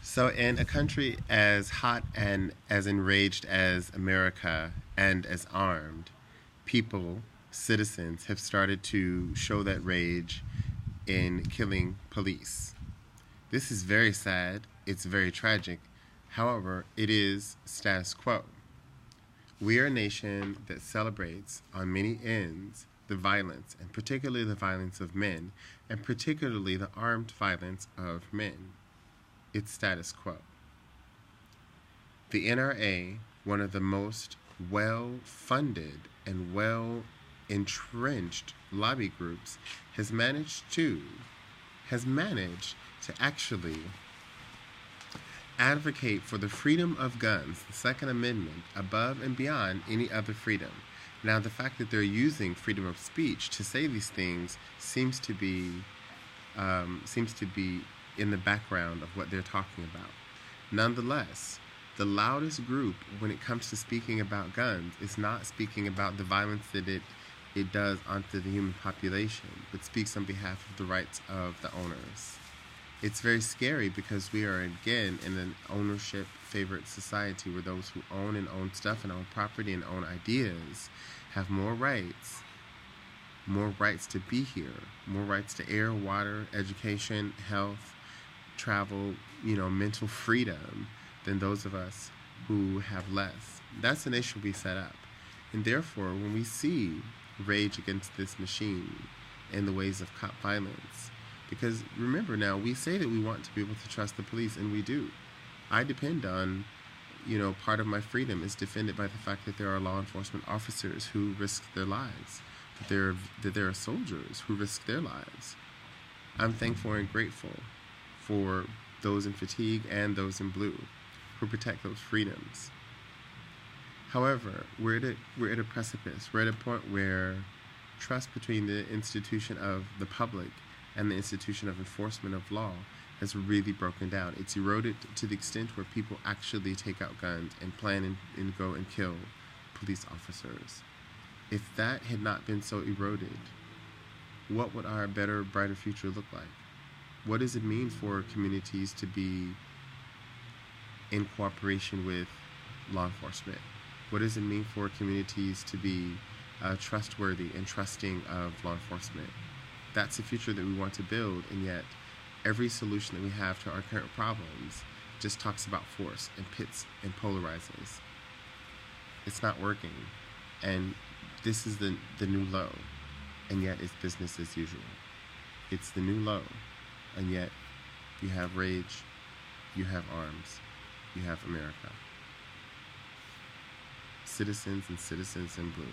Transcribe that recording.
So, in a country as hot and as enraged as America and as armed, people, citizens, have started to show that rage in killing police. This is very sad. It's very tragic. However, it is status quo. We are a nation that celebrates on many ends the violence, and particularly the violence of men, and particularly the armed violence of men. It's status quo. The NRA, one of the most well funded and well entrenched lobby groups, has managed to actually advocate for the freedom of guns, the Second Amendment, above and beyond any other freedom. Now, the fact that they're using freedom of speech to say these things seems to be in the background of what they're talking about. Nonetheless, the loudest group when it comes to speaking about guns is not speaking about the violence that it does onto the human population, but speaks on behalf of the rights of the owners. It's very scary because we are again in an ownership favored society where those who own stuff and own property and own ideas have more rights to be here, more rights to air, water, education, health, travel, mental freedom than those of us who have less. That's the nation we set up. And therefore, when we see rage against this machine in the ways of cop violence, because remember now, we say that we want to be able to trust the police, and we do. I depend on, part of my freedom is defended by the fact that there are law enforcement officers who risk their lives, that there are soldiers who risk their lives. I'm thankful and grateful for those in fatigue and those in blue who protect those freedoms. However, we're at a precipice. We're at a point where trust between the institution of the public and the institution of enforcement of law has really broken down. It's eroded to the extent where people actually take out guns and plan and go and kill police officers. If that had not been so eroded, what would our better, brighter future look like? What does it mean for communities to be in cooperation with law enforcement? What does it mean for communities to be trustworthy and trusting of law enforcement? That's the future that we want to build, and yet every solution that we have to our current problems just talks about force and pits and polarizes. It's not working, and this is the new low, and yet it's business as usual. It's the new low, and yet you have rage, you have arms, you have America. Citizens and citizens in blue.